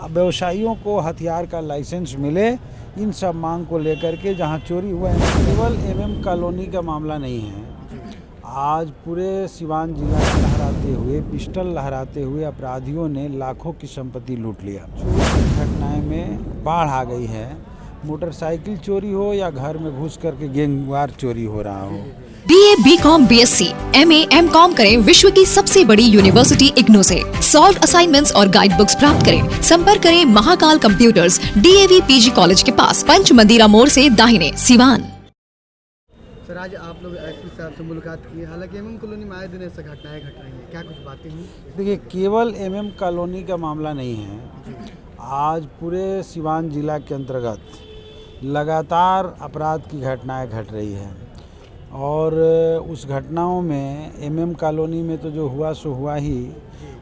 व्यवसायियों को हथियार का लाइसेंस मिले, इन सब मांग को लेकर के जहां चोरी हुआ है। केवल एमएम कॉलोनी का मामला नहीं है, आज पूरे सिवान जिला में लहराते हुए, पिस्टल लहराते हुए अपराधियों ने लाखों की संपत्ति लूट लिया। चोरी की घटनाएं में बाढ़ आ गई है, मोटरसाइकिल चोरी हो या घर में घुस करके गैंगवार चोरी हो रहा हो। BA, BCom, BSc, MA, MCom करें विश्व की सबसे बड़ी यूनिवर्सिटी इग्नू से। सॉल्व असाइनमेंट्स और गाइड बुक्स प्राप्त करें। संपर्क करें Mahakal computers, DAV PG college के पास, पंच मंदिरा मोड़ से दाहिने, सिवान। सर, आज आप लोग एसपी साहब से मुलाकात की है। हालांकि एमएम कॉलोनी में आए दिन ऐसी घटनाएं घट रही हैं, क्या कुछ बातें हुई? देखिए, केवल एमएम कॉलोनी का मामला नहीं है, आज पूरे सिवान जिला के अंतर्गत लगातार अपराध की घटनाएं घट रही है और उस घटनाओं में एमएम कॉलोनी में तो जो हुआ सो हुआ ही।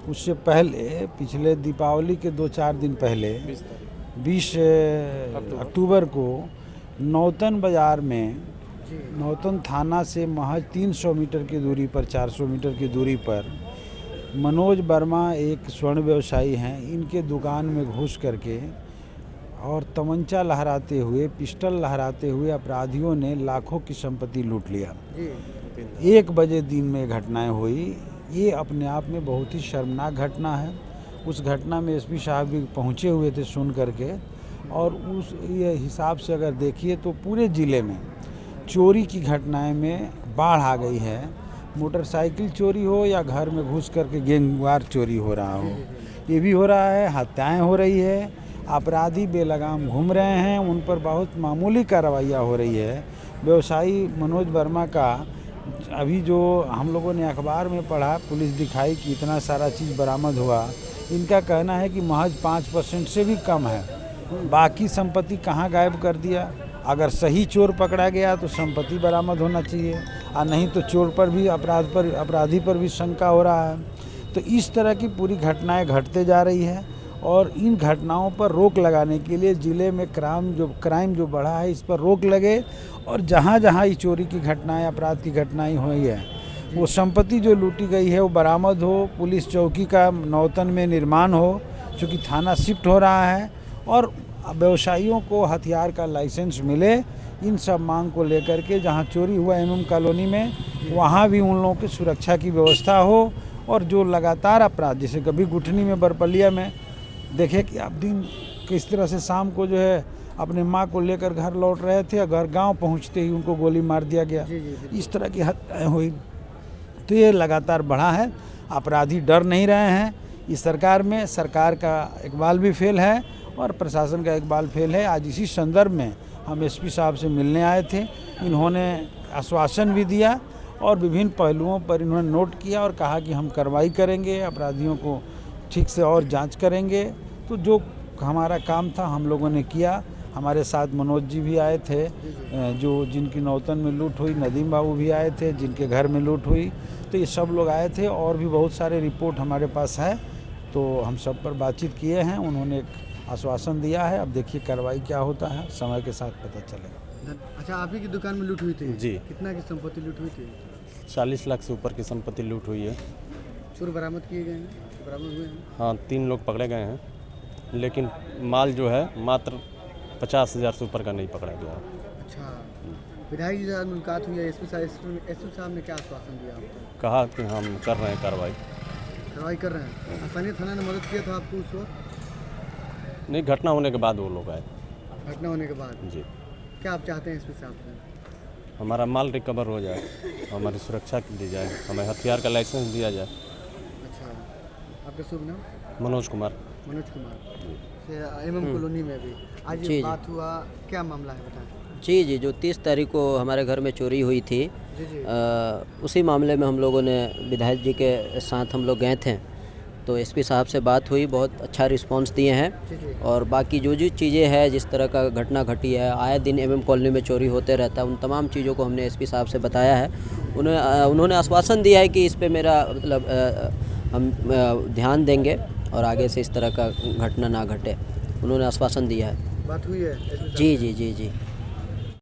उससे पहले पिछले दीपावली के 2-4 दिन पहले 20 अक्टूबर को नौतन बाज़ार में, नौतन थाना से महज 300 मीटर की दूरी पर, 400 मीटर की दूरी पर मनोज वर्मा एक स्वर्ण व्यवसायी हैं, इनके दुकान में घुस करके और तमंचा लहराते हुए, पिस्टल लहराते हुए अपराधियों ने लाखों की संपत्ति लूट लिया। 1 बजे दिन में घटनाएं हुई। ये अपने आप में बहुत ही शर्मनाक घटना है। उस घटना में एसपी साहब भी पहुंचे हुए थे सुन करके, और उस ये हिसाब से अगर देखिए तो पूरे ज़िले में चोरी की घटनाएं में बाढ़ आ गई है। मोटरसाइकिल चोरी हो या घर में घुस करके गैंगवार चोरी हो रहा हो, ये भी हो रहा है। हत्याएँ हो रही है, अपराधी बेलगाम घूम रहे हैं, उन पर बहुत मामूली कार्रवाइयाँ हो रही है। व्यवसायी मनोज वर्मा का अभी जो हम लोगों ने अखबार में पढ़ा, पुलिस दिखाई कि इतना सारा चीज़ बरामद हुआ, इनका कहना है कि महज 5% से भी कम है। बाकी संपत्ति कहाँ गायब कर दिया? अगर सही चोर पकड़ा गया तो संपत्ति बरामद होना चाहिए, और नहीं तो चोर पर भी, अपराधी पर भी शंका हो रहा है। तो इस तरह की पूरी घटनाएं घटते जा रही है, और इन घटनाओं पर रोक लगाने के लिए ज़िले में क्राइम जो बढ़ा है, इस पर रोक लगे, और जहाँ जहाँ ये चोरी की घटनाएं, अपराध की घटनाएं हुई है, वो संपत्ति जो लूटी गई है वो बरामद हो। पुलिस चौकी का नौतन में निर्माण हो, चूँकि थाना शिफ्ट हो रहा है, और व्यवसायियों को हथियार का लाइसेंस मिले। इन सब मांग को लेकर के जहाँ चोरी हुआ एमएम कॉलोनी में, वहाँ भी उन लोगों की सुरक्षा की व्यवस्था हो। और जो लगातार अपराध, जैसे कभी गुठनी में, बरपलिया में देखे कि आप दिन किस तरह से शाम को जो है अपने माँ को लेकर घर लौट रहे थे, घर गांव पहुंचते ही उनको गोली मार दिया गया। इस तरह की हत्याएं हुई। तो ये लगातार बढ़ा है, अपराधी डर नहीं रहे हैं। इस सरकार में, सरकार का इकबाल भी फेल है और प्रशासन का इकबाल फेल है। आज इसी संदर्भ में हम एसपी साहब से मिलने आए थे। इन्होंने आश्वासन भी दिया और विभिन्न पहलुओं पर इन्होंने नोट किया और कहा कि हम कार्रवाई करेंगे, अपराधियों को ठीक से और जांच करेंगे। तो जो हमारा काम था हम लोगों ने किया। हमारे साथ मनोज जी भी आए थे, जिनकी नौतन में लूट हुई, नदीम बाबू भी आए थे जिनके घर में लूट हुई। तो ये सब लोग आए थे, और भी बहुत सारे रिपोर्ट हमारे पास है, तो हम सब पर बातचीत किए हैं। उन्होंने एक आश्वासन दिया है। अब देखिए कार्रवाई क्या होता है, समय के साथ पता चलेगा। अच्छा, आप ही की दुकान में लूट हुई थी? जी। कितना की संपत्ति लूट हुई थी? 40 लाख से ऊपर की संपत्ति लूट हुई है। चोर बरामद किए गए हैं, बरामद हुए हैं? हाँ, 3 लोग पकड़े गए हैं, लेकिन माल जो है मात्र 50,000 से ऊपर का नहीं पकड़ा गया। अच्छा, विधायक जी से मुलाकात हुई है, एसपी साहब ने क्या आश्वासन दिया आपको? कहा कि हम कर रहे हैं कार्रवाई कर रहे हैं। स्थानीय थाना ने मदद किया था आपको उस वक्त? नहीं, घटना होने के बाद वो लोग आए। घटना होने के बाद? जी। क्या आप चाहते हैं एसपी साहब से? हमारा माल रिकवर हो जाए, हमारी सुरक्षा दी जाए, हमें हथियार का लाइसेंस दिया जाए। अच्छा, आपका शुभ नाम? मनोज कुमार। मनोज कुमार। एमएम कॉलोनी में भी आज ये बात हुआ, क्या मामला है बताएं? जी, जो 30 तारीख को हमारे घर में चोरी हुई थी, उसी मामले में हम लोगों ने विधायक जी के साथ हम लोग गए थे। तो एसपी साहब से बात हुई, बहुत अच्छा रिस्पांस दिए हैं। और बाकी जो चीज़ें हैं, जिस तरह का घटना घटी है, आए दिन एमएम कॉलोनी में चोरी होते रहता है, उन तमाम चीज़ों को हमने एसपी साहब से बताया है। उन्होंने आश्वासन दिया है कि इस पे मेरा मतलब हम ध्यान देंगे और आगे से इस तरह का घटना ना घटे। उन्होंने आश्वासन दिया है। बात हुई है? जी।